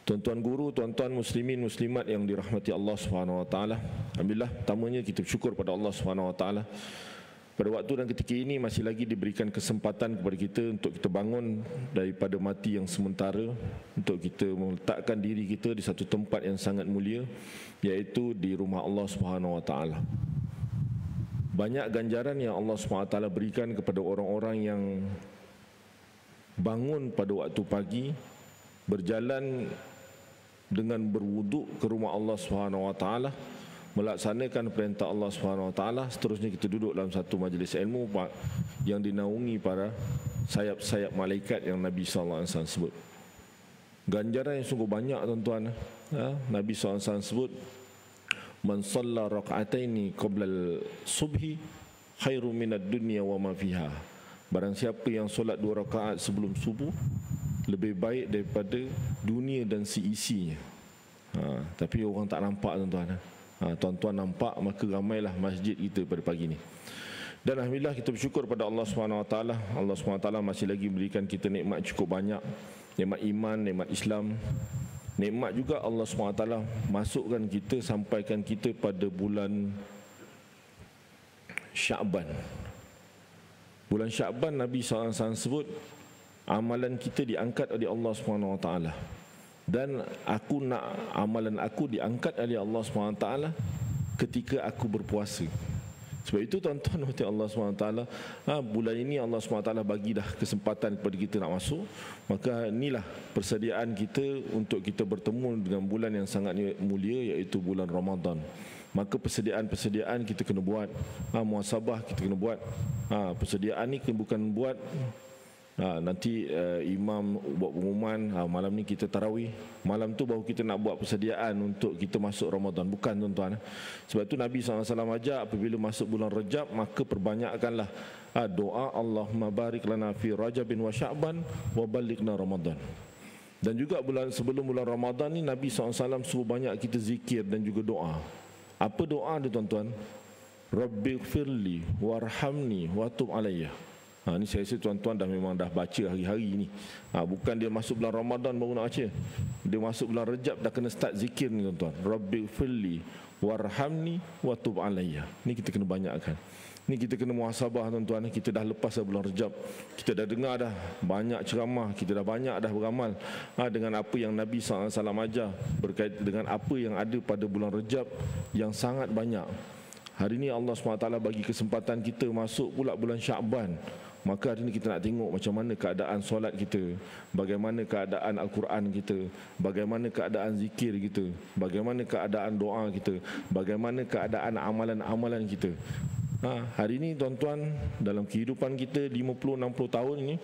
Tuan-tuan guru, tuan-tuan muslimin muslimat yang dirahmati Allah Subhanahu wa taala. Alhamdulillah, pertamanya kita bersyukur pada Allah Subhanahu wa taala. Pada waktu dan ketika ini masih lagi diberikan kesempatan kepada kita untuk kita bangun daripada mati yang sementara, untuk kita meletakkan diri kita di satu tempat yang sangat mulia, iaitu di rumah Allah Subhanahu wa taala. Banyak ganjaran yang Allah Subhanahu wa taala berikan kepada orang-orang yang bangun pada waktu pagi, berjalan dengan berwuduk ke rumah Allah Subhanahu wa taala, melaksanakan perintah Allah Subhanahu wa taala, seterusnya kita duduk dalam satu majlis ilmu yang dinaungi para sayap-sayap malaikat yang Nabi sallallahu alaihi wasallam sebut. Ganjaran yang sungguh banyak, tuan-tuan. Nabi sallallahu alaihi wasallam sebut, man shalla rak'ataini qabla al-subhi khairu minad dunya wa ma fiha. Barang siapa yang solat 2 rakaat sebelum subuh lebih baik daripada dunia dan seisinya. Tapi orang tak nampak, tuan-tuan. Tuan-tuan nampak, maka ramailah masjid kita pada pagi ni. Dan alhamdulillah kita bersyukur pada Allah Subhanahu wa taala. Allah Subhanahu wa taala masih lagi memberikan kita nikmat cukup banyak. Nikmat iman, nikmat Islam. Nikmat juga Allah Subhanahu wa taala masukkan kita, sampaikan kita pada bulan Sya'ban. Bulan Sya'ban Nabi SAW sebut, amalan kita diangkat oleh Allah Subhanahu wa taala. Dan aku nak amalan aku diangkat oleh Allah Subhanahu wa taala ketika aku berpuasa. Sebab itu, tuan-tuan hati Allah Subhanahu wa taala, bulan ini Allah Subhanahu wa taala bagi dah kesempatan kepada kita nak masuk. Maka inilah persediaan kita untuk kita bertemu dengan bulan yang sangat mulia, iaitu bulan Ramadan. Maka persediaan kita kena buat, muhasabah kita kena buat. Persediaan ni bukan buat nanti imam buat pengumuman, malam ni kita tarawih, malam tu baru kita nak buat persediaan untuk kita masuk Ramadan. Bukan, tuan-tuan. Sebab tu Nabi SAW ajak apabila masuk bulan Rajab, maka perbanyakkanlah doa, Allahumma barik lana fi Rajabin wa Sya'ban wa balighna Ramadan. Dan juga sebelum bulan Ramadan ni Nabi SAW suruh banyak kita zikir dan juga doa. Apa doa dia, tuan-tuan? Rabbighfirli warhamni wa tub alayya. Ini saya rasa tuan-tuan memang dah baca hari-hari ni. Bukan dia masuk bulan Ramadan baru nak baca. Dia masuk bulan Rajab dah kena start zikir ni, tuan-tuan. Rabbighfirli warhamni wa tub alayya. Ni kita kena banyakkan. Ni kita kena muhasabah, tuan-tuan. Kita dah lepas bulan Rajab. Kita dah dengar dah banyak ceramah, kita dah banyak dah beramal dengan apa yang Nabi SAW ajar berkait dengan apa yang ada pada bulan Rajab yang sangat banyak. Hari ni Allah SWT bagi kesempatan kita masuk pula bulan Sya'ban. Maka hari ini kita nak tengok macam mana keadaan solat kita, bagaimana keadaan Al-Quran kita, bagaimana keadaan zikir kita, bagaimana keadaan doa kita, bagaimana keadaan amalan-amalan kita. Hari ini, tuan-tuan, dalam kehidupan kita 50-60 tahun ini,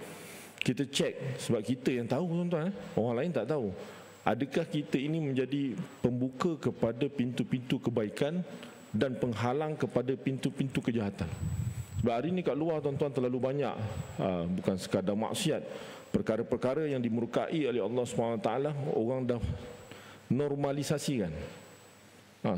kita cek, sebab kita yang tahu, tuan-tuan, orang lain tak tahu. Adakah kita ini menjadi pembuka kepada pintu-pintu kebaikan dan penghalang kepada pintu-pintu kejahatan? Sebab hari ini kat luar, tuan-tuan, terlalu banyak bukan sekadar maksiat, perkara-perkara yang dimurkai oleh Allah SWT, orang dah normalisasikan.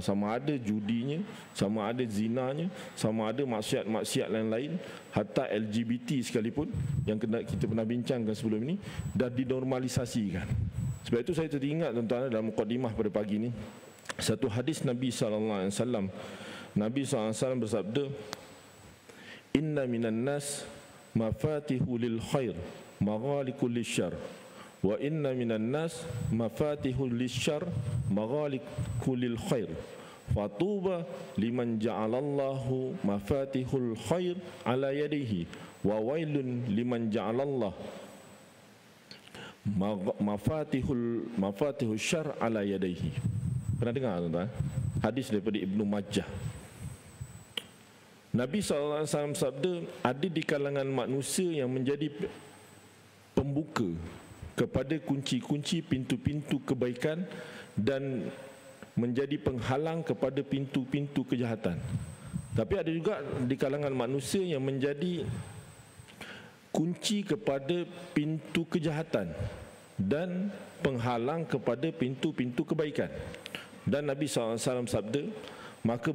Sama ada judinya, sama ada zinanya, sama ada maksiat-maksiat lain-lain, hatta LGBT sekalipun yang kita pernah bincangkan sebelum ini, dah dinormalisasikan. Sebab itu saya teringat, tuan-tuan, dalam mukadimah pada pagi ini, satu hadis Nabi SAW. Nabi SAW bersabda, inna minan nas mafatihu lil khair maghaliqul lisyarr wa inna minan nas mafatihu lisyarr maghaliqul lil khair fatuba liman ja'alallahu mafatihul khair ala yadihi wa wailun liman ja'alallah mafatihul syarr ala yadihi. Pernah dengar, tuan-tuan? Hadis daripada Ibnu Majah. Nabi SAW sabda, ada di kalangan manusia yang menjadi pembuka kepada kunci-kunci pintu-pintu kebaikan dan menjadi penghalang kepada pintu-pintu kejahatan. Tapi ada juga di kalangan manusia yang menjadi kunci kepada pintu kejahatan dan penghalang kepada pintu-pintu kebaikan. Dan Nabi SAW sabda, maka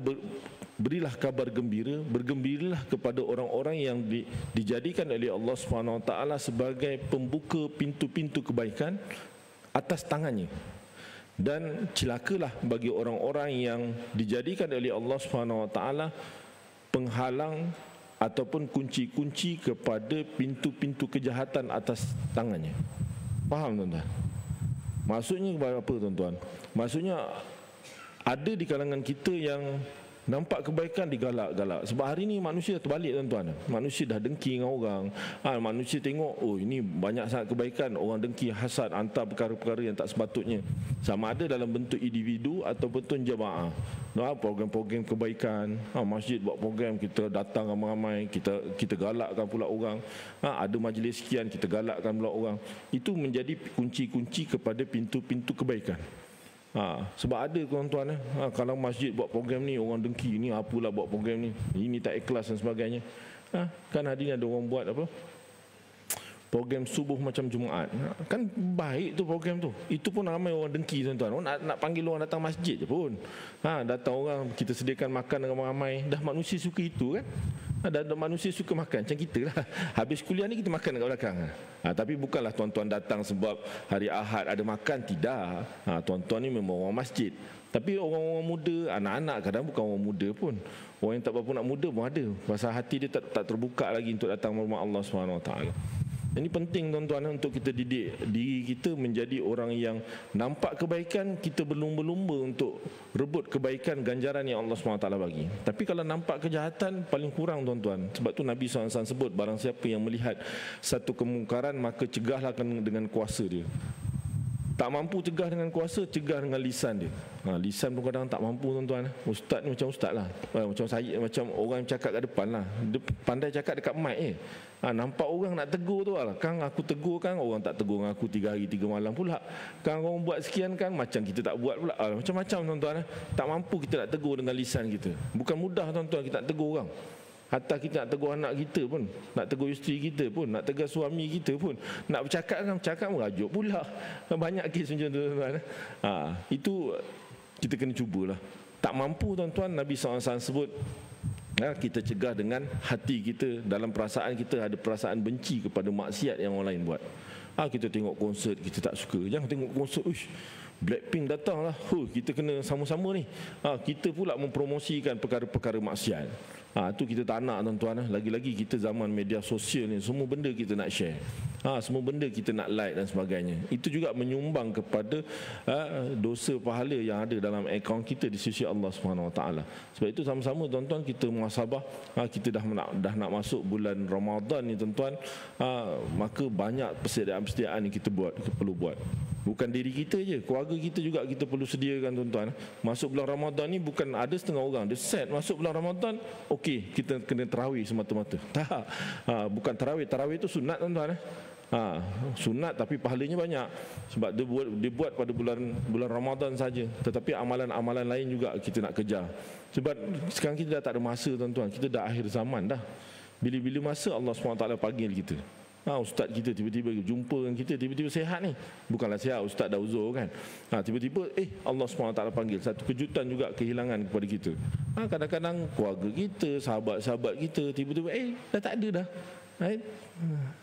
berilah kabar gembira, bergembiralah kepada orang-orang yang dijadikan oleh Allah SWT sebagai pembuka pintu-pintu kebaikan atas tangannya. Dan celakalah bagi orang-orang yang dijadikan oleh Allah Subhanahu Wa Taala penghalang ataupun kunci-kunci kepada pintu-pintu kejahatan atas tangannya. Faham tuan-tuan? Maksudnya apa tuan-tuan? Maksudnya ada di kalangan kita yang nampak kebaikan digalak-galak. Sebab hari ni manusia terbalik tuan-tuan. Manusia dah dengki dengan orang. Manusia tengok, oh ini banyak sangat kebaikan, orang dengki, hasad, hantar perkara-perkara yang tak sepatutnya. Sama ada dalam bentuk individu atau bentuk jemaah. Program-program kebaikan, masjid buat program, kita datang ramai-ramai, kita galakkan pula orang. Ada majlis sekian, kita galakkan pula orang. Itu menjadi kunci-kunci kepada pintu-pintu kebaikan. Sebab ada tuan-tuan kalau masjid buat program ni orang dengki, ni apalah buat program ni, ini tak ikhlas dan sebagainya. Kan hari ni ada orang buat apa, program subuh macam Jumaat. Kan baik tu program tu. Itu pun ramai orang dengki tuan-tuan. Nak panggil orang datang masjid je pun. Datang orang, kita sediakan makan ramai-ramai. Dah manusia suka itu kan. Ada manusia suka makan macam kita lah. Habis kuliah ni kita makan kat belakang. Tapi bukanlah tuan-tuan datang sebab hari Ahad ada makan. Tidak. Tuan-tuan ni memang orang masjid. Tapi orang-orang muda, anak-anak kadang bukan orang muda pun. Orang yang tak berapa nak muda pun ada. Pasal hati dia tak terbuka lagi untuk datang rumah Allah SWT. Ini penting tuan-tuan untuk kita didik diri kita menjadi orang yang nampak kebaikan, kita berlumba-lumba untuk rebut kebaikan ganjaran yang Allah SWT bagi. Tapi kalau nampak kejahatan paling kurang tuan-tuan. Sebab tu Nabi SAW sebut, barang siapa yang melihat satu kemungkaran maka cegahlah dengan kuasa dia. Tak mampu cegah dengan kuasa, cegah dengan lisan dia. Lisan pun kadang tak mampu tuan-tuan. Ustaz ni macam ustaz lah, macam saya, macam orang cakap kat depan lah. Dia pandai cakap dekat mic nampak orang nak tegur tu lah. Kan aku tegur kan, orang tak tegur dengan aku 3 hari 3 malam pula. Kan orang buat sekian kan, macam kita tak buat pula. Macam-macam tuan-tuan. Tak mampu kita nak tegur dengan lisan kita. Bukan mudah tuan-tuan kita nak tegur orang. Hatta kita nak tegur anak kita pun, nak tegur isteri kita pun, nak tegur suami kita pun, nak bercakap merajuk pula. Banyak kes macam tu tuan-tuan. Itu kita kena cubalah. Tak mampu tuan-tuan, Nabi SAW sebut, kita cegah dengan hati kita. Dalam perasaan kita ada perasaan benci kepada maksiat yang orang lain buat. Kita tengok konsert, kita tak suka. Jangan tengok konsert, Blackpink datang lah, kita kena sama-sama ni. Kita pula mempromosikan perkara-perkara maksiat. Itu kita tak nak tuan-tuan. Lagi-lagi kita zaman media sosial ni, semua benda kita nak share, semua benda kita nak like dan sebagainya. Itu juga menyumbang kepada dosa pahala yang ada dalam akaun kita di sisi Allah SWT. Sebab itu sama-sama tuan-tuan kita muhasabah. Kita dah nak masuk bulan Ramadan ni tuan-tuan. Maka banyak persediaan-persediaan yang kita perlu buat. Bukan diri kita je, keluarga kita juga kita perlu sediakan tuan-tuan. Masuk bulan Ramadan ni bukan ada setengah orang, dia set masuk bulan Ramadan, okey kita kena tarawih semata-mata. Tak. Bukan tarawih itu sunat tuan-tuan. Sunat tapi pahalanya banyak. Sebab dia buat pada bulan Ramadan saja. Tetapi amalan-amalan lain juga kita nak kejar. Sebab sekarang kita dah tak ada masa tuan-tuan. Kita dah akhir zaman dah. Bila-bila masa Allah SWT panggil kita. Ustaz kita tiba-tiba jumpa dengan kita, tiba-tiba sihat ni. Bukanlah sihat, ustaz dah uzur kan. Tiba-tiba Allah SWT panggil. Satu kejutan juga kehilangan kepada kita. Kadang-kadang keluarga kita, sahabat-sahabat kita, tiba-tiba dah tak ada dah.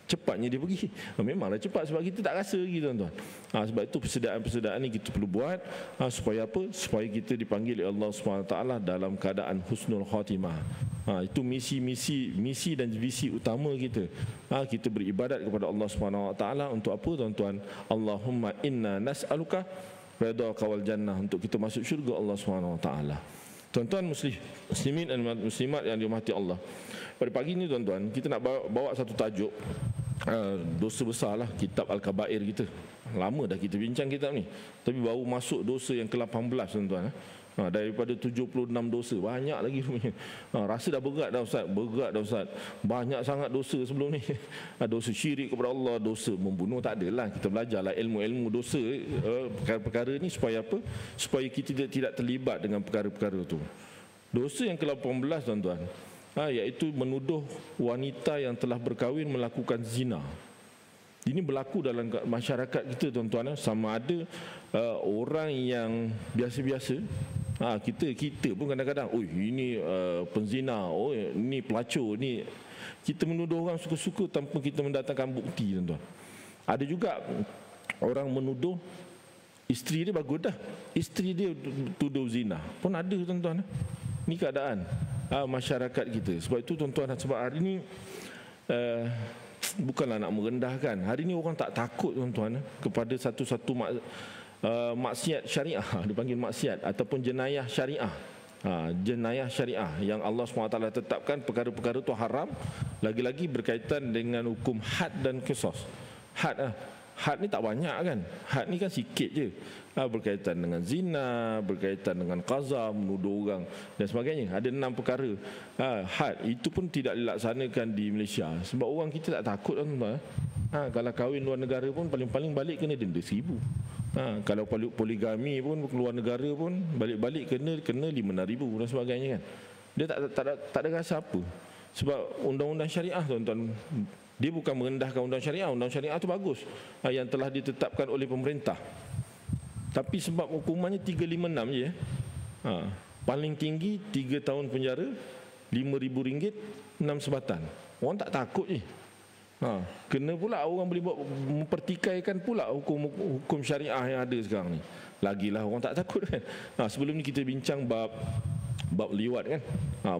Cepatnya dia pergi. Memanglah cepat sebab kita tak rasa lagi tuan-tuan. Sebab itu persediaan-persediaan ni kita perlu buat. Supaya apa? Supaya kita dipanggil oleh Allah SWT dalam keadaan husnul khatimah. Itu misi dan visi utama kita. Kita beribadat kepada Allah SWT untuk apa tuan-tuan? Allahumma inna nas'aluka ridhaka wal jannah, untuk kita masuk syurga Allah SWT. Tuan-tuan muslimin dan muslimat yang dirahmati Allah, pada pagi ni tuan-tuan kita nak bawa satu tajuk, dosa besar lah, kitab Al-Kabair kita. Lama dah kita bincang kitab ni, tapi baru masuk dosa yang ke-18 tuan-tuan. Daripada 76 dosa, banyak lagi rupanya. Rasa dah berat dah Ustaz. Banyak sangat dosa sebelum ni. Dosa syirik kepada Allah, dosa membunuh tak adalah. Kita belajarlah ilmu-ilmu dosa, perkara-perkara ni supaya apa? Supaya kita tidak terlibat dengan perkara-perkara tu. Dosa yang ke-18 tuan-tuan, iaitu menuduh wanita yang telah berkahwin melakukan zina. Ini berlaku dalam masyarakat kita tuan-tuan. Sama ada orang yang biasa-biasa, kita pun kadang-kadang, ini penzina, ini pelacur, ni kita menuduh orang suka-suka tanpa kita mendatangkan bukti tuan-tuan. Ada juga orang menuduh Isteri dia bagus dah, isteri dia tuduh zina pun ada tuan-tuan. Ni keadaan masyarakat kita. Sebab itu tuan-tuan, sebab hari ni bukanlah nak merendahkan, hari ni orang tak takut tuan-tuan kepada satu-satu maksiat syariah, dipanggil maksiat ataupun jenayah syariah. Jenayah syariah yang Allah SWT tetapkan perkara-perkara itu haram, lagi-lagi berkaitan dengan hukum had dan qisas. Had ni tak banyak kan, had ni kan sikit je, berkaitan dengan zina, berkaitan dengan qazaf, menuduh orang dan sebagainya. Ada 6 perkara had, itu pun tidak dilaksanakan di Malaysia sebab orang kita tak takut tuan-tuan. Kalau kahwin luar negara pun paling-paling balik kena denda 1,000. Kalau poligami pun keluar negara pun balik-balik kena 5,000 dan sebagainya kan. Dia tak ada rasa apa. Sebab undang-undang syariah tuan-tuan, dia bukan merendahkan undang syariah. Undang syariah itu bagus, yang telah ditetapkan oleh pemerintah. Tapi sebab hukumannya 356 je, paling tinggi 3 tahun penjara, RM5,000, 6 sebatan. Orang tak takut je. Kena pula orang boleh buat, mempertikaikan pula hukum syariah yang ada sekarang ni. Lagilah orang tak takut kan. Sebelum ni kita bincang bab liwat kan.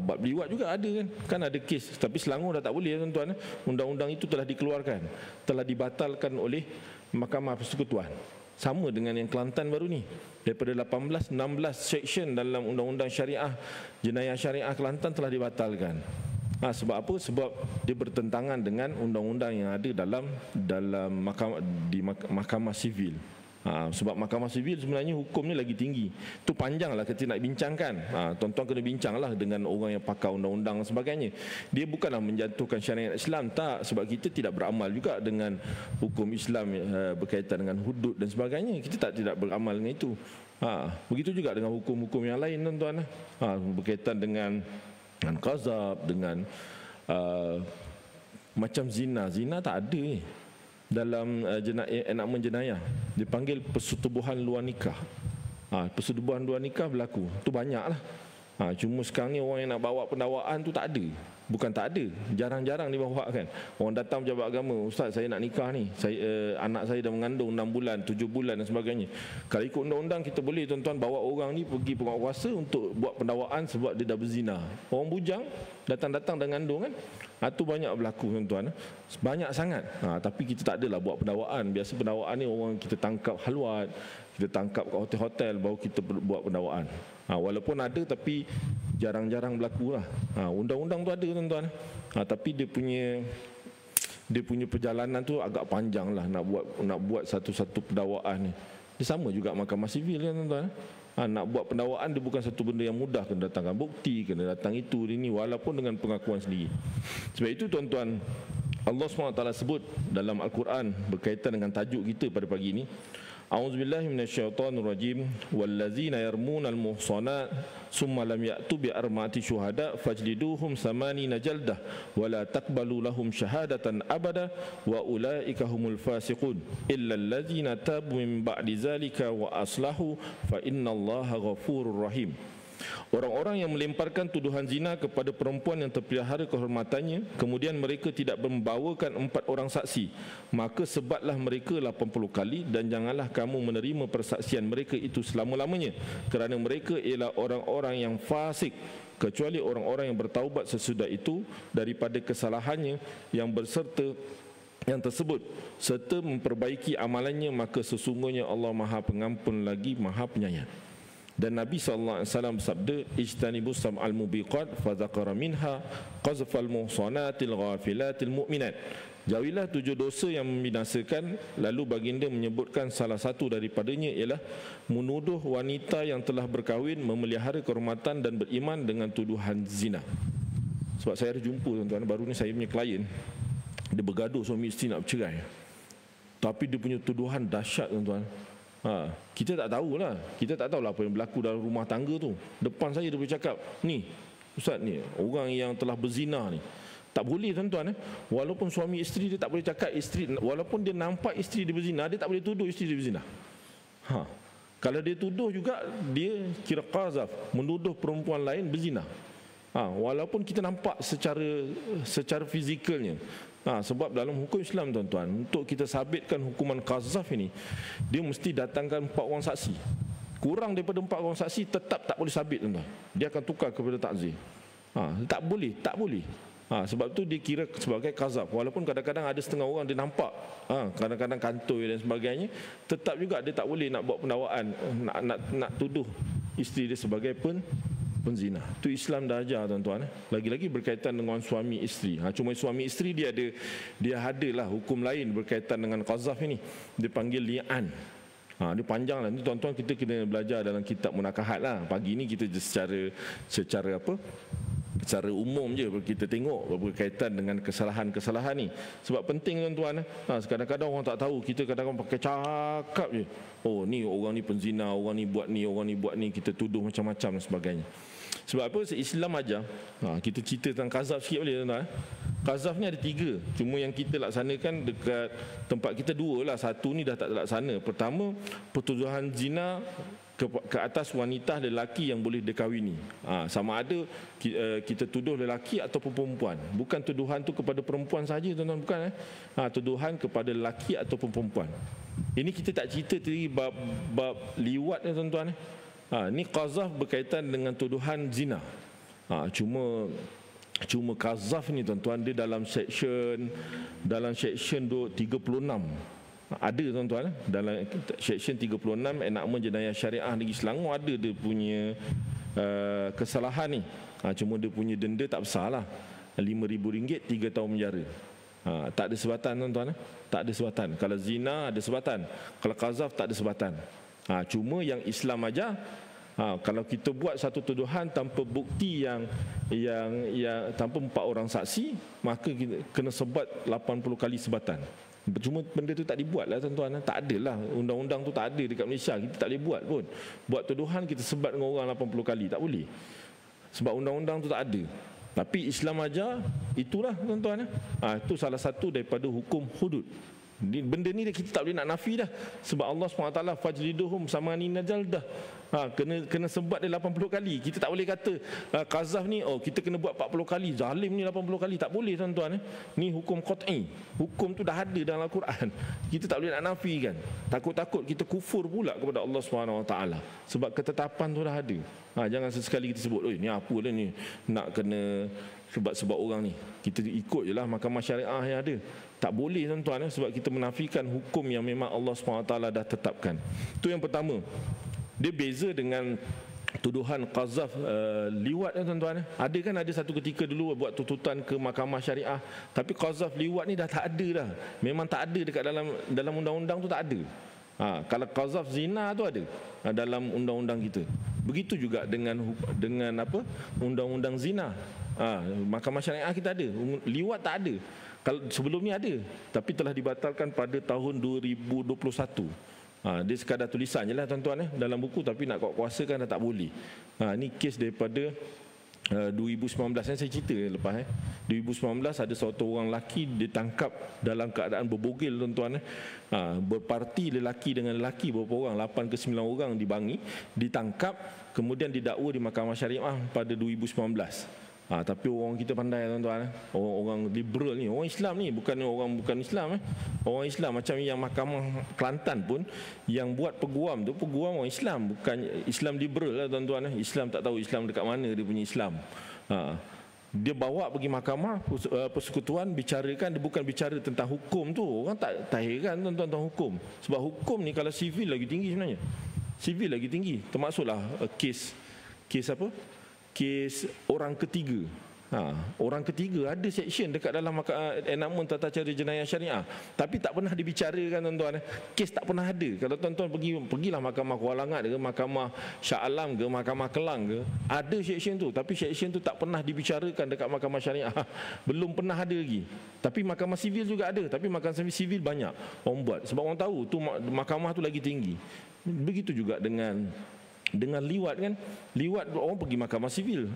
Bab liwat juga ada kan ada kes, tapi Selangor dah tak boleh tuan-tuan. Undang-undang itu telah dikeluarkan, telah dibatalkan oleh Mahkamah Persekutuan. Sama dengan yang Kelantan baru ni, daripada 16 section dalam undang-undang syariah, jenayah syariah Kelantan telah dibatalkan. Sebab apa? Sebab dia bertentangan dengan undang-undang yang ada dalam mahkamah sivil. Sebab mahkamah sivil sebenarnya hukumnya lagi tinggi. Itu panjanglah kita nak bincangkan. Tuan-tuan kena bincanglah dengan orang yang pakar undang-undang dan sebagainya. Dia bukanlah menjatuhkan syariat Islam, tak. Sebab kita tidak beramal juga dengan hukum Islam berkaitan dengan hudud dan sebagainya. Kita tidak beramal dengan itu. Begitu juga dengan hukum-hukum yang lain tuan-tuan. Berkaitan dengan qazaf, dengan macam zina. Zina tak ada dalam enakmen jenayah. Dipanggil persetubuhan luar nikah. Persetubuhan luar nikah berlaku. Itu banyaklah. Cuma sekarang ni orang yang nak bawa pendakwaan tu tak ada. Bukan tak ada, jarang-jarang dibawa kan. Orang datang pejabat agama, ustaz saya nak nikah ni, anak saya dah mengandung 6 bulan, 7 bulan dan sebagainya. Kalau ikut undang-undang kita boleh tuan-tuan bawa orang ni pergi penguatkuasa untuk buat pendakwaan sebab dia dah berzina. Orang bujang datang-datang dah mengandung kan. Itu banyak berlaku tuan-tuan. Banyak sangat. Tapi kita tak adalah buat pendakwaan. Biasa pendakwaan ni orang kita tangkap halwat, kita tangkap kat hotel-hotel baru kita buat pendakwaan. Walaupun ada tapi jarang-jarang berlaku lah. Undang-undang tu ada tuan-tuan. Tapi dia punya perjalanan tu agak panjang lah nak buat satu-satu pendakwaan ni. Dia sama juga mahkamah sivil kan tuan-tuan. Nak buat pendakwaan dia bukan satu benda yang mudah, kena datangkan bukti, kena datang itu ini, walaupun dengan pengakuan sendiri. Sebab itu tuan-tuan, Allah SWT sebut dalam Al-Quran berkaitan dengan tajuk kita pada pagi ini, A'udzubillahi minasyaitonirrajim, wallazina yarmunal muhsanat summa lam ya'tu bi arba'ati syuhada fajliduhum 8 jaldah wa la taqbalu lahum syahadatan abada wa ulaika humul fasiqun illa allazina tabu min ba'di zalika wa aslahu fa innallaha ghafurur rahim. Orang-orang yang melemparkan tuduhan zina kepada perempuan yang terpelihara kehormatannya, kemudian mereka tidak membawakan 4 orang saksi, maka sebatlah mereka 80 kali dan janganlah kamu menerima persaksian mereka itu selama-lamanya, kerana mereka ialah orang-orang yang fasik, kecuali orang-orang yang bertaubat sesudah itu daripada kesalahannya yang tersebut serta memperbaiki amalannya, maka sesungguhnya Allah Maha Pengampun lagi Maha Penyayang. Dan Nabi SAW bersabda, ijtanibus sam'al mubiqat fa dzakara minha qazfal muhsanatil ghafilatil mu'minat. Jauhilah 7 dosa yang membinasakan, lalu baginda menyebutkan salah satu daripadanya ialah menuduh wanita yang telah berkahwin, memelihara kehormatan dan beriman dengan tuduhan zina. Sebab saya ada jumpa tuan-tuan, baru ni saya punya klien, dia bergaduh suami isteri nak bercerai, tapi dia punya tuduhan dahsyat tuan-tuan. Kita tak tahulah, apa yang berlaku dalam rumah tangga tu. Depan saya dia bercakap, ni ustaz ni orang yang telah berzina ni. Tak boleh tuan-tuan. Walaupun suami isteri dia tak boleh cakap isteri, walaupun dia nampak isteri dia berzina, dia tak boleh tuduh isteri dia berzina. Kalau dia tuduh juga, dia kira qazaf, menuduh perempuan lain berzina. Walaupun kita nampak secara fizikalnya, Sebab dalam hukum Islam tuan-tuan, untuk kita sabitkan hukuman qazaf ini, dia mesti datangkan 4 orang saksi. Kurang daripada 4 orang saksi tetap tak boleh sabit tuan-tuan. Dia akan tukar kepada takzir. Tak boleh. Sebab tu dia kira sebagai qazaf. Walaupun kadang-kadang ada setengah orang dia nampak, kadang-kadang kantoi dan sebagainya, tetap juga dia tak boleh nak buat pendakwaan, nak tuduh isteri dia sebagai penzina. Tu Islam dah ajar tuan-tuan. Lagi-lagi berkaitan dengan suami isteri. Cuma suami isteri dia adalah hukum lain berkaitan dengan qazaf ini. Dia panggil li'an. Dia panjang lah. Ni tuan-tuan kita kena belajar dalam kitab munakahat lah. Pagi ni kita secara secara umum je kita tengok berkaitan dengan kesalahan-kesalahan ni. Sebab penting tuan-tuan. Kadang-kadang orang tak tahu, kita kadang-kadang pakai cakap je. Oh ni orang ni penzina, orang ni buat ni, orang ni buat ni, kita tuduh macam-macam dan sebagainya. Sebab apa? Islam ajar. Kita cerita tentang qazaf sikit boleh tuan-tuan. Qazaf ni ada 3. Cuma yang kita laksanakan dekat tempat kita 2 lah. Satu ni dah tak laksana. Pertama, pertuduhan zina ke atas wanita lelaki yang boleh dikahwini. Sama ada kita tuduh lelaki ataupun perempuan. Bukan tuduhan tu kepada perempuan saja tuan-tuan, bukan. Tuduhan kepada lelaki ataupun perempuan. Ini kita tak cerita tadi bab liwat tuan-tuan. Ni qazaf berkaitan dengan tuduhan zina. Cuma qazaf ni tuan-tuan, dia dalam section 36. Ada tuan-tuan, dalam section 36 enakmen jenayah syariah Negeri Selangor ada dia punya kesalahan ni. Cuma dia punya denda tak besar lah, RM5,000, 3 tahun penjara. Tak ada sebatan tuan-tuan. Tak ada sebatan. Kalau zina ada sebatan, kalau qazaf tak ada sebatan. Cuma yang Islam ajar, kalau kita buat satu tuduhan tanpa bukti yang tanpa 4 orang saksi, maka kita kena sebat 80 kali sebatan. Cuma benda tu tak dibuat lah tuan-tuan. Tak ada lah, undang-undang tu tak ada dekat Malaysia. Kita tak boleh buat pun. Buat tuduhan kita sebat dengan orang 80 kali, tak boleh. Sebab undang-undang tu tak ada. Tapi Islam ajar, itulah tuan-tuan. Itu salah satu daripada hukum hudud. Benda ni kita tak boleh nak nafi dah. Sebab Allah SWT fajliduhum samanina jaldah. Kena sebat dia 80 kali. Kita tak boleh kata qazaf ni kita kena buat 40 kali, zalim ni 80 kali. Tak boleh tuan-tuan. Ni hukum qat'i. Hukum tu dah ada dalam Al-Quran. Kita tak boleh nak nafikan. Takut-takut kita kufur pula kepada Allah SWT. Sebab ketetapan tu dah ada. Jangan sesekali kita sebut, ni apa dah ni, nak kena sebab orang ni. Kita ikut je lah mahkamah syariah yang ada. Tak boleh tuan-tuan, sebab kita menafikan hukum yang memang Allah SWT dah tetapkan. Itu yang pertama. Dia beza dengan tuduhan qazaf liwat tuan-tuan. Ada kan, ada satu ketika dulu buat tuntutan ke mahkamah syariah, tapi qazaf liwat ni dah tak ada dah. Memang tak ada dekat dalam undang-undang tu, tak ada. Kalau qazaf zina tu ada dalam undang-undang kita. Begitu juga dengan undang-undang zina. Mahkamah syariah kita ada, liwat tak ada. Kalau sebelum ni ada, tapi telah dibatalkan pada tahun 2021. Dia sekadar tulisan je lah tuan-tuan dalam buku, tapi nak kuasakan dah tak boleh. Ni kes daripada 2019 saya cerita lepas 2019 ada satu orang lelaki ditangkap dalam keadaan berbogel tuan-tuan. Berparti lelaki dengan lelaki, berapa orang, 8 ke 9 orang dibangi, ditangkap, kemudian didakwa di mahkamah syariah pada 2019. Tapi orang kita pandai tuan-tuan. Orang liberal ni, orang Islam ni, bukan Islam. Orang Islam macam yang mahkamah Kelantan pun, yang buat peguam tu, peguam orang Islam, bukan Islam liberal lah tuan-tuan. Islam tak tahu Islam dekat mana dia punya Islam. Dia bawa pergi mahkamah persekutuan, bicarakan, dia bukan bicara tentang hukum tu. Orang tak heran tuan-tuan tentang hukum. Sebab hukum ni kalau sivil lagi tinggi sebenarnya. Sivil lagi tinggi. Termasuklah kes apa? Kes orang ketiga. Orang ketiga ada section dekat dalam enakmen tata cara jenayah syariah, tapi tak pernah dibicarakan tuan-tuan. Kes tak pernah ada. Kalau tuan-tuan pergilah mahkamah Kuala Langat ke, mahkamah Shah Alam ke, mahkamah Kelang ke, ada section tu, tapi section tu tak pernah dibicarakan dekat mahkamah syariah. Belum pernah ada lagi. Tapi mahkamah sivil juga ada, tapi mahkamah sivil banyak orang buat, sebab orang tahu tu mahkamah tu lagi tinggi. Begitu juga dengan liwat kan. Liwat orang pergi mahkamah sivil.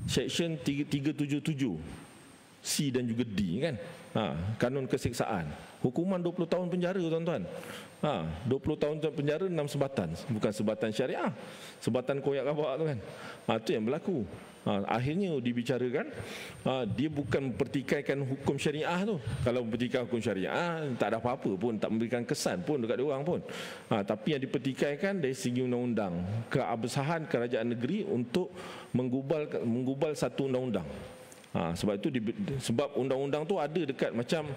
Section 377. C dan juga D kan. Kanun keseksaan. Hukuman 20 tahun penjara tuan-tuan. 20 tahun penjara 6 sebatan. Bukan sebatan syariah. Sebatan koyak kabak tu kan. Itu yang berlaku. Akhirnya dibicarakan, dia bukan mempertikaikan hukum syariah tu. Kalau mempertikaikan hukum syariah, tak ada apa-apa pun, tak memberikan kesan pun dekat diorang pun. Tapi yang dipertikaikan dari segi undang-undang, keabsahan kerajaan negeri untuk menggubal satu undang-undang. Sebab itu sebab undang-undang tu ada dekat macam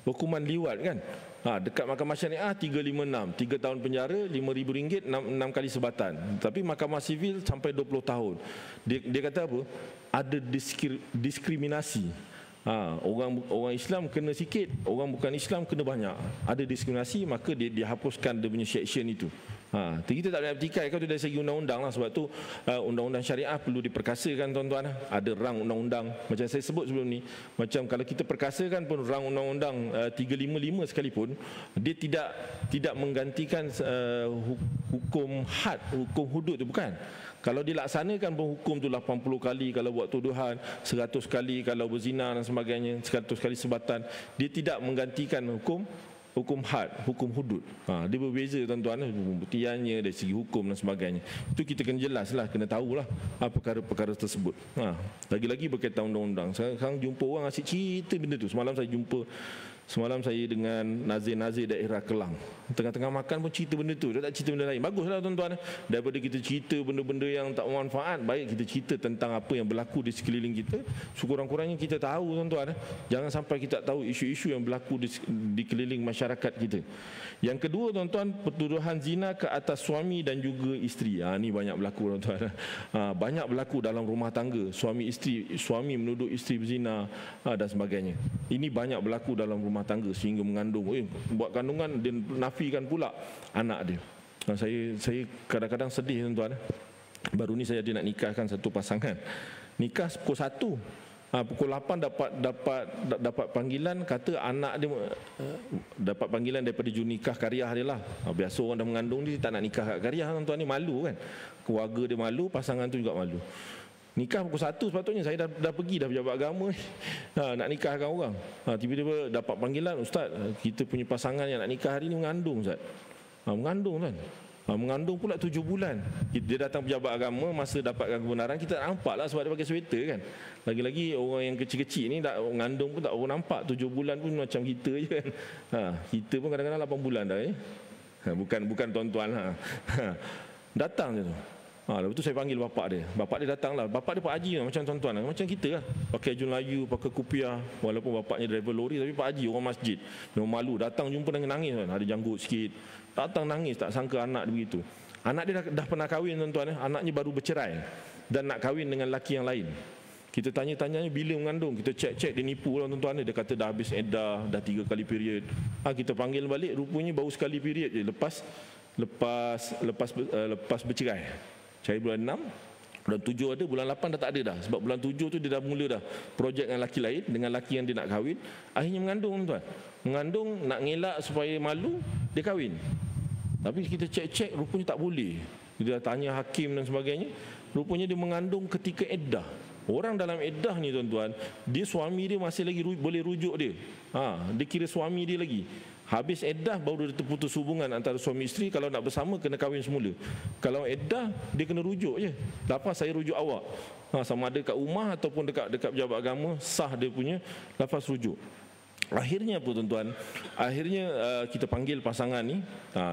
hukuman liwat kan. Dekat Mahkamah Syariah 356, 3 tahun penjara, RM5,000, 6 kali sebatan. Tapi Mahkamah Sivil sampai 20 tahun. Dia kata apa? Ada diskriminasi. Orang Islam kena sikit, orang bukan Islam kena banyak. Ada diskriminasi, maka dia hapuskan dia punya section itu. Kita tak boleh bertikai kau tu dari segi undang-undang lah. Sebab tu undang-undang syariah perlu diperkasakan tuan-tuan. Ada rang undang-undang macam saya sebut sebelum ni. Macam kalau kita perkasakan pun rang undang-undang 355 sekalipun, dia tidak menggantikan hukum had, hukum hudud tu, bukan. Kalau dilaksanakan pun hukum tu 80 kali kalau buat tuduhan, 100 kali kalau berzina dan sebagainya, 100 kali sebatan. Dia tidak menggantikan hukum had, hukum hudud. Dia berbeza tuan-tuan, pembuktiannya dari segi hukum dan sebagainya. Itu kita kena jelaslah, kena tahulah perkara-perkara tersebut. Lagi-lagi berkaitan undang-undang. Sekarang jumpa orang asyik cerita benda tu. Semalam saya dengan nazir-nazir daerah Kelang. Tengah-tengah makan pun cerita benda tu. Dia tak cerita benda lain. Baguslah tuan-tuan. Daripada kita cerita benda-benda yang tak bermanfaat, baik kita cerita tentang apa yang berlaku di sekeliling kita. Sekurang-kurangnya kita tahu tuan-tuan. Jangan sampai kita tak tahu isu-isu yang berlaku di keliling masyarakat kita. Yang kedua tuan-tuan, pertuduhan zina ke atas suami dan juga isteri. Ini banyak berlaku tuan-tuan. Banyak berlaku dalam rumah tangga. Suami menuduh isteri berzina dan sebagainya. Ini banyak berlaku dalam rumah tangga sehingga mengandung. Buat kandungan, dia nafikan pula anak dia. Saya kadang-kadang sedih tuan-tuan. Baru ni saya ada nak nikahkan satu pasangan. Nikah pukul 1. Pukul 8 dapat panggilan, kata anak dia dapat panggilan daripada jurunikah Kariah dia lah. Biasa orang dah mengandung dia tak nak nikah kat Kariah tuan-tuan, ni malu kan. Keluarga dia malu, pasangan tu juga malu. Nikah pukul 1 sepatutnya saya dah pergi dah pejabat agama nak nikahkan orang. Tiba-tiba dapat panggilan, ustaz, kita punya pasangan yang nak nikah hari ni mengandung, ustaz. Mengandung kan. Mengandung pula 7 bulan. Dia datang pejabat agama, masa dapatkan kebenaran kita tak nampak lah sebab dia pakai sweater kan. Lagi-lagi orang yang kecil-kecil ni mengandung pun tak orang nampak. 7 bulan pun macam kita je kan. Kita pun kadang-kadang 8 bulan dah bukan tuan-tuan datang je tu. Lepas tu saya panggil bapak dia. Bapak dia datang lah. Bapak dia Pak Haji lah, macam tuan-tuan lah. Macam kita lah. Pakai baju Melayu, pakai kupiah. Walaupun bapaknya driver lori, tapi Pak Haji orang masjid. Memang malu. Datang jumpa nangis kan. Ada janggut sikit. Datang nangis, tak sangka anak dia begitu. Anak dia dah pernah kahwin tuan-tuan. Anaknya baru bercerai. Dan nak kahwin dengan lelaki yang lain. Kita tanya-tanyanya bila mengandung. Kita cek-cek, dia nipu lah tuan-tuan. Dia kata dah habis eddah, dah 3 kali period. Kita panggil balik, rupanya baru sekali period je. Lepas bercerai. Saya bulan 6, bulan 7 ada, bulan 8 dah tak ada dah. Sebab bulan 7 tu dia dah mula dah projek dengan lelaki lain, dengan lelaki yang dia nak kahwin. Akhirnya mengandung tuan. Mengandung, nak ngelak supaya malu, dia kahwin. Tapi kita cek-cek, rupanya tak boleh. Dia dah tanya hakim dan sebagainya. Rupanya dia mengandung ketika eddah. Orang dalam eddah ni tuan-tuan, dia suami dia masih lagi boleh rujuk dia. Dia kira suami dia lagi. Habis eddah baru dia terputus hubungan antara suami isteri. Kalau nak bersama kena kahwin semula. Kalau eddah dia kena rujuk je. Lafaz saya rujuk awak. Sama ada kat rumah ataupun dekat pejabat agama, sah dia punya lafaz rujuk. Akhirnya apa tuan-tuan? Akhirnya kita panggil pasangan ni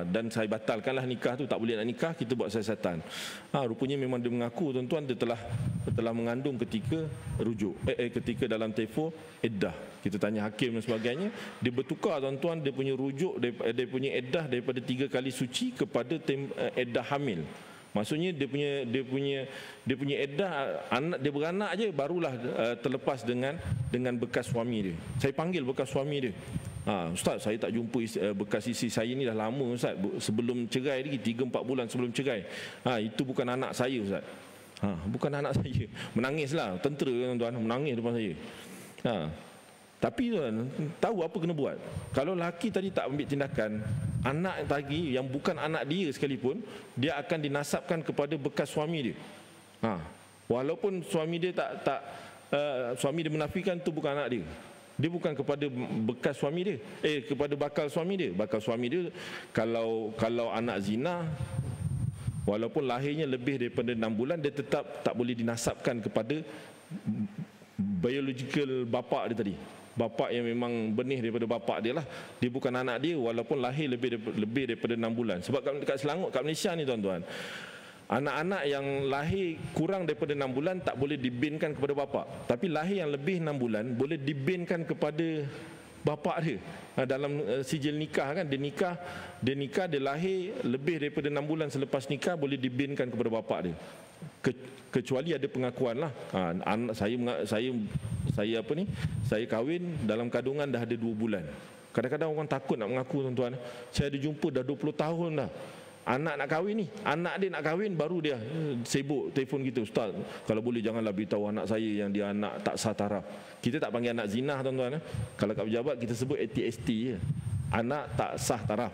dan saya batalkanlah nikah tu. Tak boleh nak nikah, kita buat siasatan. Rupanya memang dia mengaku tuan-tuan dia telah mengandung ketika rujuk. Ketika dalam telefon eddah. Kita tanya hakim dan sebagainya, dia bertukar tuan-tuan dia punya rujuk, dia punya eddah daripada 3 kali suci kepada eddah hamil. Maksudnya dia punya eddah, anak dia beranak je barulah terlepas dengan bekas suami dia. Saya panggil bekas suami dia. Ustaz, saya tak jumpa bekas isteri saya ni dah lama ustaz. Sebelum cerai lagi 3-4 bulan sebelum cerai. Itu bukan anak saya ustaz. Bukan anak saya. Menangislah, tentera tuan-tuan, menangis depan saya. Tapi tuan, tahu apa kena buat? Kalau lelaki tadi tak ambil tindakan, anak tadi yang bukan anak dia sekalipun, dia akan dinasabkan kepada bekas suami dia. Walaupun suami dia suami dia menafikan tu bukan anak dia. Dia bukan kepada bekas suami dia, kepada bakal suami dia. Bakal suami dia kalau anak zina, walaupun lahirnya lebih daripada 6 bulan, dia tetap tak boleh dinasabkan kepada biological bapa dia tadi. Bapa yang memang benih daripada bapa dia lah. Dia bukan anak dia walaupun lahir lebih daripada 6 bulan. Sebab dekat Selangor, kat Malaysia ni tuan-tuan, anak-anak yang lahir kurang daripada 6 bulan tak boleh dibinkan kepada bapa. Tapi lahir yang lebih 6 bulan boleh dibinkan kepada bapa dia. Dalam sijil nikah kan, dia lahir lebih daripada 6 bulan selepas nikah, boleh dibinkan kepada bapa dia. Kecuali ada pengakuan lah. Anak saya kahwin dalam kandungan dah ada 2 bulan. Kadang-kadang orang takut nak mengaku tuan-tuan. Saya ada jumpa dah 20 tahun dah. Anak nak kahwin ni, anak dia nak kahwin baru dia sibuk telefon kita, "Ustaz, kalau boleh janganlah beritahu anak saya yang dia anak tak sah taraf." Kita tak panggil anak zina tuan-tuan. Kalau kat pejabat kita sebut ATST je, anak tak sah taraf.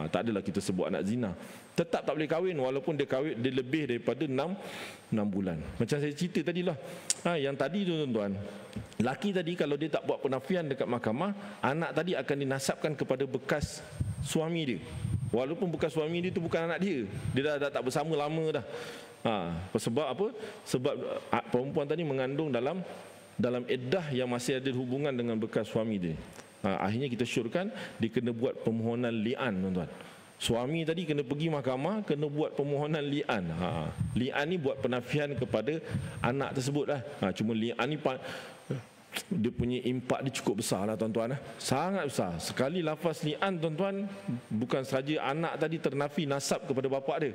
Tak adalah kita sebut anak zina. Tetap tak boleh kahwin walaupun dia kahwin dia lebih daripada 6 bulan. Macam saya cerita tadilah. Yang tadi tu tuan-tuan, laki tadi kalau dia tak buat penafian dekat mahkamah, anak tadi akan dinasabkan kepada bekas suami dia. Walaupun bukan suami dia tu bukan anak dia. Dia dah tak bersama lama dah. Sebab apa? Sebab perempuan tadi mengandung dalam iddah yang masih ada hubungan dengan bekas suami dia. Akhirnya kita syorkan dia kena buat permohonan li'an tuan-tuan. Suami tadi kena pergi mahkamah, kena buat permohonan li'an. Li'an ni buat penafian kepada anak tersebut lah. Cuma li'an ni dia punya impak dia cukup besar lah tuan-tuan. Sangat besar. Sekali lafaz li'an tuan-tuan, bukan saja anak tadi ternafi nasab kepada bapa dia,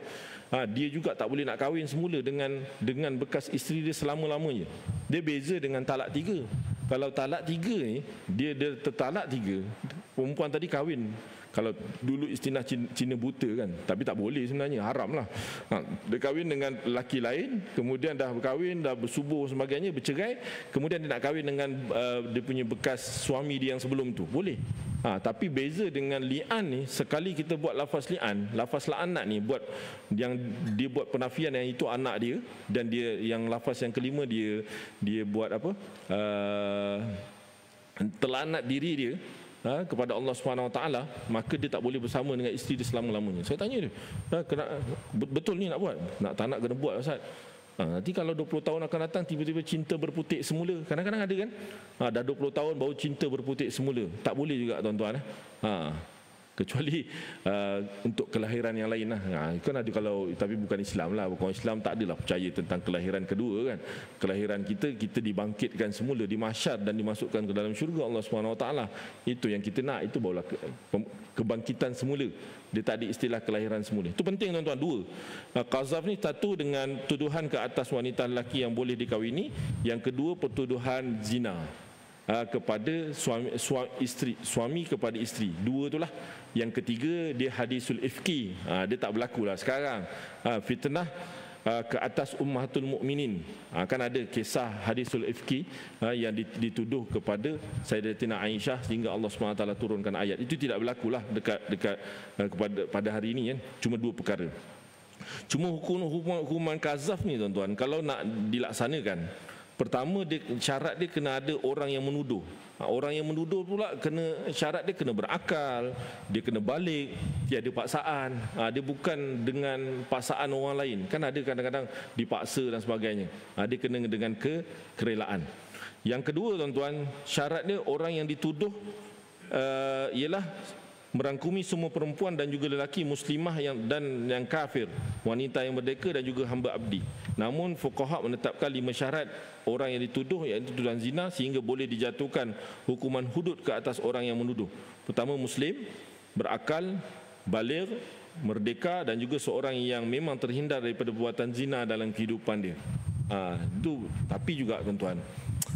dia juga tak boleh nak kahwin semula dengan bekas isteri dia selama-lamanya. Dia beza dengan talak 3. Kalau talak 3 ni, dia tertalak 3, perempuan tadi kahwin. Kalau dulu istilah Cina buta kan, tapi tak boleh sebenarnya, haram lah. Dia kahwin dengan lelaki lain, kemudian dah berkahwin, dah bersubuh sebagainya, bercerai, kemudian dia nak kahwin dengan dia punya bekas suami dia yang sebelum tu, boleh. Tapi beza dengan li'an ni, sekali kita buat lafaz li'an, lafaz la'anat ni buat yang dia buat penafian yang itu anak dia, dan dia yang lafaz yang kelima dia buat apa? Terlanat diri dia kepada Allah Subhanahu Wa Taala, maka dia tak boleh bersama dengan isteri dia selama-lamanya. Saya tanya dia, betul ni nak buat? Tak nak kena buat Ustaz. Nanti kalau 20 tahun akan datang tiba-tiba cinta berputik semula. Kadang-kadang ada kan, dah 20 tahun baru cinta berputik semula. Tak boleh juga tuan-tuan. Kecuali untuk kelahiran yang lain lah. Kan ada kalau, tapi bukan Islam lah. Bukan Islam tak adalah percaya tentang kelahiran kedua kan. Kelahiran kita dibangkitkan semula di mahsyar dan dimasukkan ke dalam syurga Allah SWT. Itu yang kita nak. Itu barulah kebangkitan semula. Dia tak ada istilah kelahiran semula. Itu penting tuan-tuan. 2, qazaf ni satu dengan tuduhan ke atas wanita lelaki yang boleh dikahwini. Yang kedua, pertuduhan zina kepada suami kepada isteri. 2 itulah. Yang ketiga, dia hadisul ifki. Dia tak berlaku lah sekarang. Fitnah ke atas ummahatul mukminin. Kan ada kisah hadisul ifki yang dituduh kepada Sayyidatina Aisyah sehingga Allah SWT turunkan ayat. Itu tidak berlaku lah dekat pada hari ini kan. Cuma 2 perkara. Cuma hukuman qazaf ni tuan-tuan, kalau nak dilaksanakan, pertama syarat dia kena ada orang yang menuduh. Orang yang menuduh pula syarat dia kena berakal, dia kena balik, dia ada paksaan. Dia bukan dengan paksaan orang lain. Kan ada kadang-kadang dipaksa dan sebagainya. Dia kena dengan kerelaan. Yang kedua tuan-tuan, syarat dia orang yang dituduh ialah merangkumi semua perempuan dan juga lelaki muslimah yang kafir, wanita yang merdeka dan juga hamba abdi. Namun fuqaha menetapkan 5 syarat orang yang dituduh, iaitu tuduhan zina, sehingga boleh dijatuhkan hukuman hudud ke atas orang yang menuduh. Pertama, muslim, berakal, baligh, merdeka, dan juga seorang yang memang terhindar daripada perbuatan zina dalam kehidupan dia. Tapi juga tuan-tuan,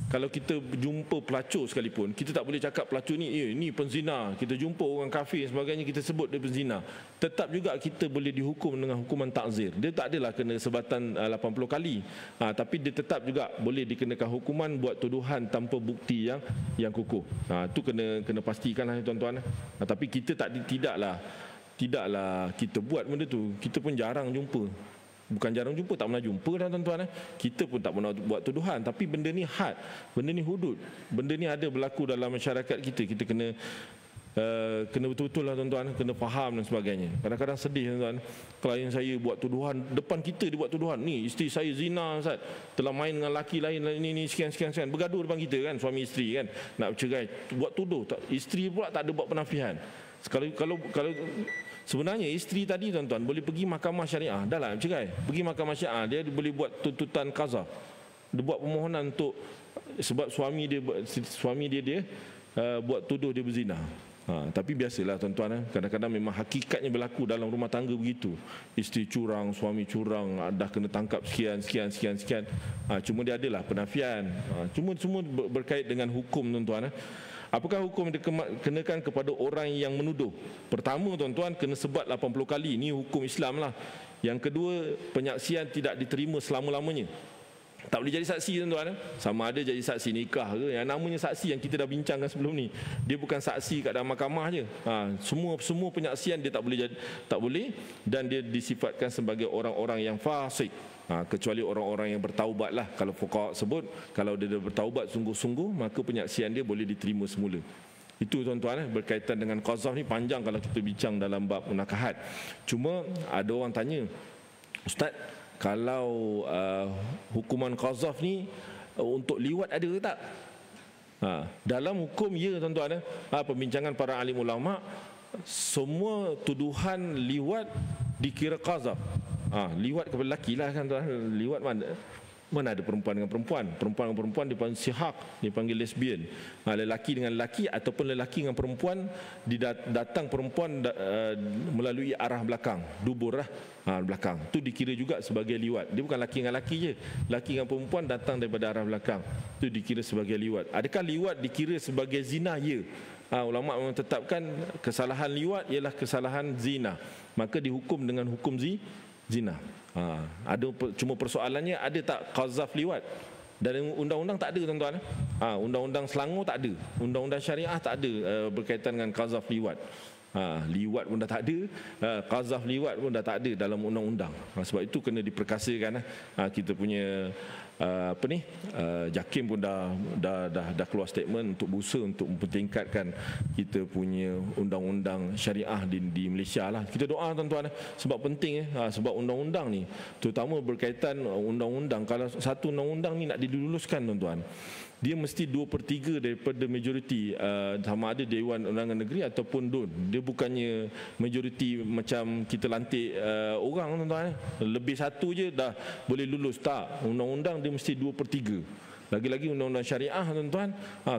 kalau kita jumpa pelacur sekalipun, kita tak boleh cakap pelacur ni penzina. Kita jumpa orang kafir sebagainya, kita sebut dia penzina. Tetap juga kita boleh dihukum dengan hukuman takzir. Dia tak adalah kena sebatan 80 kali. Tapi dia tetap juga boleh dikenakan hukuman buat tuduhan tanpa bukti yang kukuh. Itu kena pastikanlah tuan-tuan. Tapi kita tidaklah kita buat benda tu. Kita pun jarang jumpa. bukan jarang jumpa, tak pernah jumpa dah tuan-tuan. Kita pun tak pernah buat tuduhan, tapi benda ni had, benda ni hudud, benda ni ada berlaku dalam masyarakat kita. Kita kena betul-betul lah tuan-tuan, kena faham dan sebagainya. Kadang-kadang sedih tuan-tuan, klien saya buat tuduhan depan kita, dia buat tuduhan, ni isteri saya zina Ustaz, telah main dengan laki lain, ni sekian, bergaduh depan kita kan, suami isteri kan, nak bercerai, buat tuduh, isteri pula tak ada buat penafian. Kalau sebenarnya isteri tadi tuan-tuan boleh pergi mahkamah syariah, dah lah bercerai, pergi mahkamah syariah, dia boleh buat tuntutan qazaf, dia buat permohonan untuk, sebab suami dia buat tuduh dia berzina. Tapi biasalah tuan-tuan, kadang-kadang memang hakikatnya berlaku dalam rumah tangga begitu. Isteri curang, suami curang, dah kena tangkap sekian. Cuma dia adalah penafian. Cuma semua berkait dengan hukum tuan-tuan. Apakah hukum yang dikenakan kepada orang yang menuduh? Pertama tuan-tuan, kena sebat 80 kali. Ini hukum Islam lah. Yang kedua, penyaksian tidak diterima selama-lamanya. Tak boleh jadi saksi tuan-tuan. Sama ada jadi saksi nikah ke, yang namanya saksi yang kita dah bincangkan sebelum ni, dia bukan saksi kat dalam mahkamah je. Semua penyaksian dia tak boleh, dan dia disifatkan sebagai orang-orang yang fasik. Kecuali orang-orang yang bertaubat lah. Kalau fuqaha sebut, kalau dia bertaubat sungguh-sungguh, maka penyaksian dia boleh diterima semula. Itu tuan-tuan, berkaitan dengan qazaf ni panjang kalau kita bincang dalam bab munakahat. Cuma ada orang tanya, Ustaz, kalau hukuman qazaf ni untuk liwat ada ke tak? Dalam hukum ya tuan-tuan, pembincangan para alim ulama, semua tuduhan liwat dikira qazaf. Liwat kepada lelaki lah kan tuan. Liwat mana ada perempuan dengan perempuan. Perempuan dengan perempuan dipanggil sihaq, dipanggil lesbian. Lelaki dengan lelaki ataupun lelaki dengan perempuan, datang perempuan melalui arah belakang, dubur lah, belakang. Itu dikira juga sebagai liwat. Dia bukan lelaki dengan lelaki je. Lelaki dengan perempuan datang daripada arah belakang. Itu dikira sebagai liwat. Adakah liwat dikira sebagai zina? Ya. Ulama memang tetapkan kesalahan liwat ialah kesalahan zina. Maka dihukum dengan hukum zina. Cuma persoalannya, ada tak qazaf liwat? Dan undang-undang tak ada tuan-tuan. Undang-undang Selangor tak ada, undang-undang syariah tak ada berkaitan dengan qazaf liwat. Liwat pun dah tak ada, qazaf liwat pun dah tak ada dalam undang-undang. Sebab itu kena diperkasakan. Kita punya JAKIM pun dah keluar statement untuk berusaha untuk mempertingkatkan kita punya undang-undang syariah di Malaysia lah. Kita doa tuan-tuan, sebab penting sebab undang-undang ni, terutama berkaitan undang-undang, kalau satu undang-undang ni nak diluluskan tuan-tuan, dia mesti 2/3 daripada majoriti, sama ada Dewan Undangan Negeri ataupun DUN. Dia bukannya majoriti macam kita lantik orang tuan-tuan, lebih satu je dah boleh lulus. Tak, undang-undang dia mesti 2/3. Lagi-lagi undang-undang syariah tuan-tuan,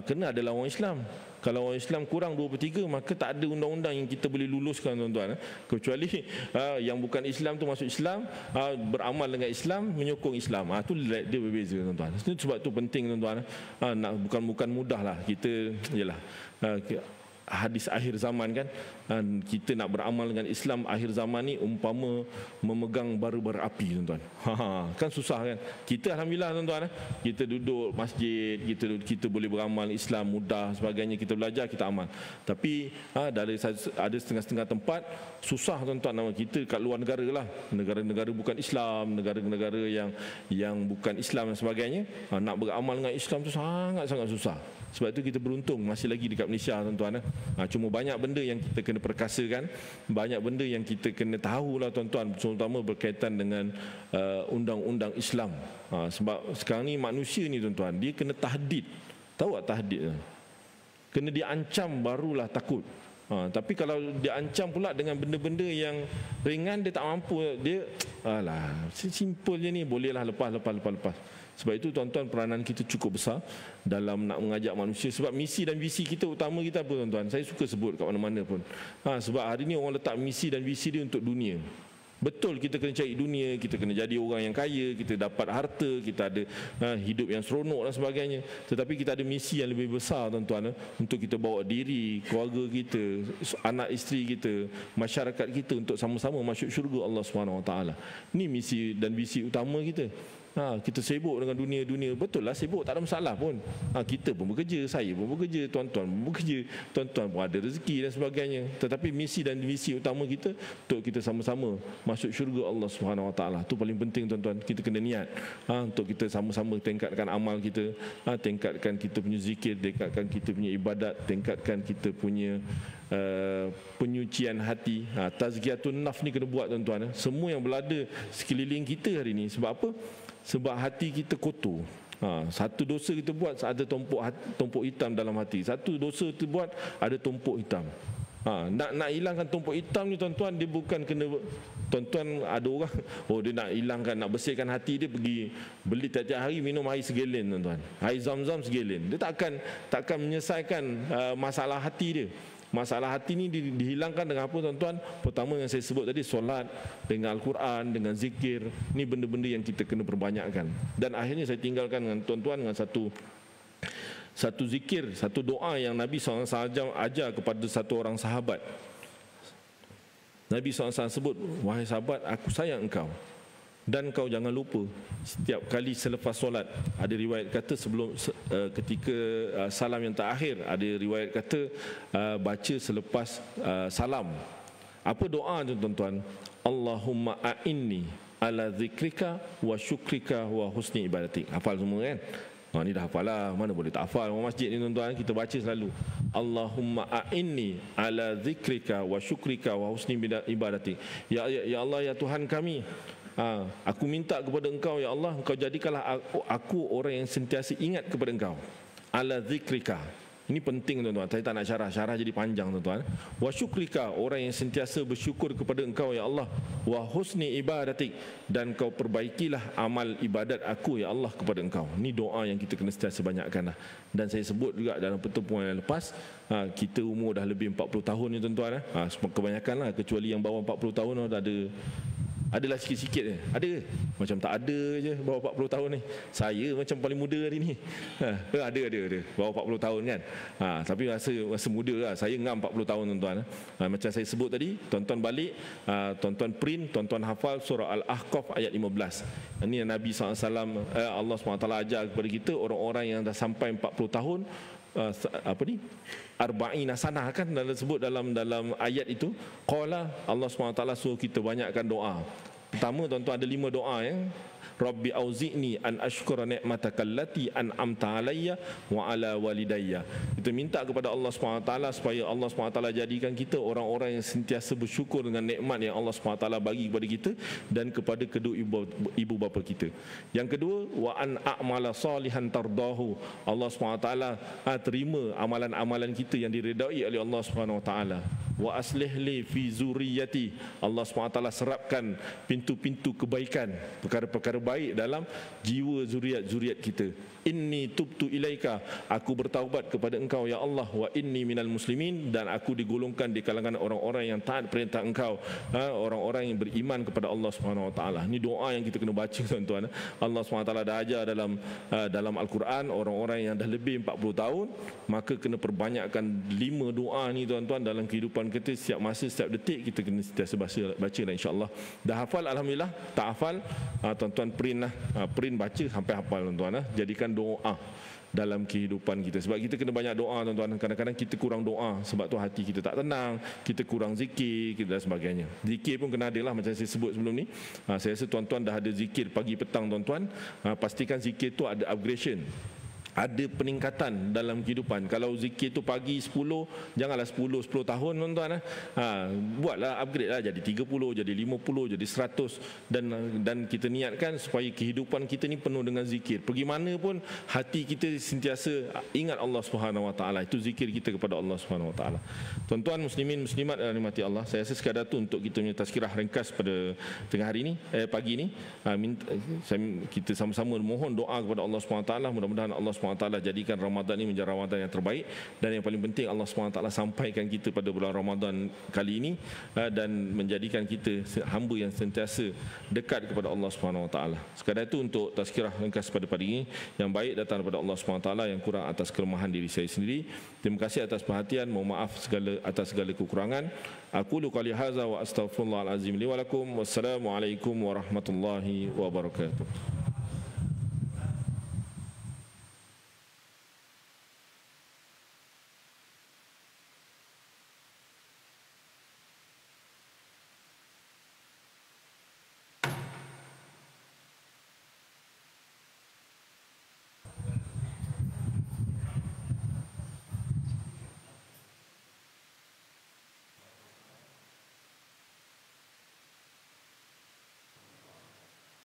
kena adalah orang Islam. Kalau orang Islam kurang 2/3, maka tak ada undang-undang yang kita boleh luluskan tuan-tuan. Kecuali yang bukan Islam tu masuk Islam, beramal dengan Islam, menyokong Islam. Itu dia berbeza tuan-tuan. Sebab tu penting tuan-tuan. Bukan mudah lah kita, yalah, hadis akhir zaman kan, kita nak beramal dengan Islam akhir zaman ni umpama memegang bara-bara api tuan-tuan. Kan susah kan. Kita alhamdulillah tuan-tuan, kita duduk masjid, kita boleh beramal Islam mudah sebagainya, kita belajar, kita amal. Tapi ada setengah-setengah tempat susah tuan-tuan. Nama kita kat luar negara lah, negara-negara bukan Islam, negara-negara yang bukan Islam dan sebagainya, nak beramal dengan Islam tu sangat-sangat susah. Sebab itu kita beruntung masih lagi dekat Malaysia tuan-tuan. Cuma banyak benda yang kita kena perkasakan, banyak benda yang kita kena tahulah tuan-tuan, terutama berkaitan dengan undang-undang Islam. Sebab sekarang ni manusia ni tuan-tuan, dia kena tahdid. Tahu tak tahdid? Kena diancam barulah takut. Tapi kalau diancam pula dengan benda-benda yang ringan, dia tak mampu. Dia simple je ni, bolehlah lepas. Sebab itu tuan-tuan, peranan kita cukup besar dalam nak mengajak manusia. Sebab misi dan visi kita, utama kita apa tuan-tuan? Saya suka sebut kat mana-mana pun. Sebab hari ni orang letak misi dan visi dia untuk dunia. Betul, kita kena cari dunia, kita kena jadi orang yang kaya, kita dapat harta, kita ada hidup yang seronok dan sebagainya. Tetapi kita ada misi yang lebih besar tuan-tuan, untuk kita bawa diri, keluarga kita, anak isteri kita, masyarakat kita untuk sama-sama masuk syurga Allah SWT. Ini misi dan visi utama kita. Kita sibuk dengan dunia-dunia. Betul lah sibuk, tak ada masalah pun. Kita pun bekerja, saya pun bekerja, tuan-tuan pun bekerja, tuan-tuan pun ada rezeki dan sebagainya. Tetapi misi dan visi utama kita untuk kita sama-sama masuk syurga Allah Subhanahu Wa Taala. Itu paling penting tuan-tuan. Kita kena niat untuk kita sama-sama tingkatkan amal kita, tingkatkan kita punya zikir, tingkatkan kita punya ibadat, tingkatkan kita punya penyucian hati. Tazkiyatun nafs ni kena buat tuan-tuan. Semua yang berada sekeliling kita hari ni. Sebab apa? Sebab hati kita kotor. Satu dosa kita buat ada tumpuk hitam dalam hati. Satu dosa kita buat ada tumpuk hitam. Nak hilangkan tumpuk hitam ni tuan-tuan, dia bukan kena, tuan-tuan ada orang dia nak hilangkan, nak bersihkan hati dia, pergi beli tiap-tiap hari minum air segelen tuan-tuan, air zam-zam segelen. Dia takkan menyelesaikan masalah hati dia. Masalah hati ni dihilangkan dengan apa tuan-tuan? Pertama yang saya sebut tadi, solat, dengan Al-Quran, dengan zikir. Ni benda-benda yang kita kena perbanyakkan. Dan akhirnya saya tinggalkan dengan tuan-tuan dengan satu zikir, satu doa yang Nabi SAW ajar kepada satu orang sahabat. Nabi SAW sebut, wahai sahabat, aku sayang engkau. Dan kau jangan lupa setiap kali selepas solat. Ada riwayat kata sebelum ketika salam yang terakhir, ada riwayat kata baca selepas salam. Apa doa tu tuan-tuan? Allahumma a'inni ala zikrika wa syukrika wa husni ibadatik. Hafal semua kan? Ni dah hafal lah, mana boleh tak hafal. Orang masjid ni tuan-tuan, kita baca selalu, Allahumma a'inni ala zikrika wa syukrika wa husni ibadatik. Ya Allah, ya Tuhan kami, aku minta kepada engkau ya Allah, engkau jadikanlah aku orang yang sentiasa ingat kepada engkau. Ala zikrika. Ini penting tuan-tuan. Saya tak nak syarah jadi panjang tuan-tuan. Wa syukrika, orang yang sentiasa bersyukur kepada engkau ya Allah. Wa husni ibadatik, dan kau perbaikilah amal ibadat aku ya Allah kepada engkau. Ini doa yang kita kena sentiasa banyakkan lah. Dan saya sebut juga dalam pertemuan yang lepas, kita umur dah lebih 40 tahun ni tuan-tuan. Kebanyakan lah, kecuali yang bawah 40 tahun dah adalah sikit-sikit je. Ada ke? Macam tak ada je bawah 40 tahun ni. Saya macam paling muda hari ni. Ada. Bawah 40 tahun kan. Tapi rasa muda lah. Saya ngam 40 tahun tuan-tuan. Macam saya sebut tadi, tuan-tuan balik, tuan-tuan print, tuan-tuan hafal surah Al-Ahqaf ayat 15. Ini yang Nabi SAW, Allah SWT ajar kepada kita, orang-orang yang dah sampai 40 tahun, arba'ina sanah kan sebut dalam ayat itu. Qala, Allah SWT suruh kita banyakkan doa. Pertama tuan-tuan, ada 5 doa ya. Rabbi auzi'ni an ashkura ni'mataka allati an'amta alayya wa ala walidayya. Kita minta kepada Allah SWT supaya Allah SWT jadikan kita orang-orang yang sentiasa bersyukur dengan nikmat yang Allah SWT bagi kepada kita dan kepada kedua ibu bapa kita. Yang kedua, wa an a'mala salihan tardahu. Allah SWT terima amalan-amalan kita yang diredai oleh Allah SWT. Wa aslih li fi zuriyati. Allah SWT serapkan pintu-pintu kebaikan, perkara-perkara baik dalam jiwa zuriat kita. Inni tubtu ilaika, aku bertaubat kepada engkau ya Allah. Wa inni minal muslimin, dan aku digolongkan di kalangan orang-orang yang taat perintah engkau, orang-orang yang beriman kepada Allah Subhanahu Wa Taala. Ini doa yang kita kena baca tuan-tuan. Allah SWT dah ajar dalam Al-Quran, orang-orang yang dah lebih 40 tahun maka kena perbanyakkan 5 doa ni tuan-tuan dalam kehidupan kita. Setiap masa, setiap detik kita kena sentiasa baca dan insya-Allah. Dah hafal alhamdulillah, tak hafal tuan-tuan print lah, print baca sampai hafal tuan-tuan. Jadikan doa dalam kehidupan kita. Sebab kita kena banyak doa tuan-tuan. Kadang-kadang kita kurang doa, sebab tu hati kita tak tenang, kita kurang zikir dan sebagainya. Zikir pun kena ada lah, macam saya sebut sebelum ni. Saya rasa tuan-tuan dah ada zikir pagi petang tuan-tuan. Pastikan zikir tu ada upgradation, ada peningkatan dalam kehidupan. Kalau zikir tu pagi 10, janganlah 10 tahun tuan-tuan. Buatlah upgrade lah, jadi 30, jadi 50, jadi 100, dan kita niatkan supaya kehidupan kita ni penuh dengan zikir. Pergi mana pun hati kita sentiasa ingat Allah Subhanahu Wa Taala. Itu zikir kita kepada Allah Subhanahu Wa Taala. Tuan-tuan muslimin muslimat yang dirahmati Allah, saya rasa sekadar tu untuk kita punya tazkirah ringkas pada tengah hari ni, pagi ni. Kita sama-sama mohon doa kepada Allah Subhanahu Wa Taala, mudah-mudahan Allah SWT jadikan Ramadan ini menjadi Ramadan yang terbaik, dan yang paling penting Allah SWT sampaikan kita pada bulan Ramadan kali ini dan menjadikan kita hamba yang sentiasa dekat kepada Allah SWT. Sekadar itu untuk tazkirah ringkas pada pagi ini. Yang baik datang daripada Allah SWT, yang kurang atas kelemahan diri saya sendiri. Terima kasih atas perhatian, mohon maaf atas segala kekurangan. Aqulu qali hadza wa astaghfirullahal azim li wa lakum. Wassalamualaikum warahmatullahi wabarakatuh.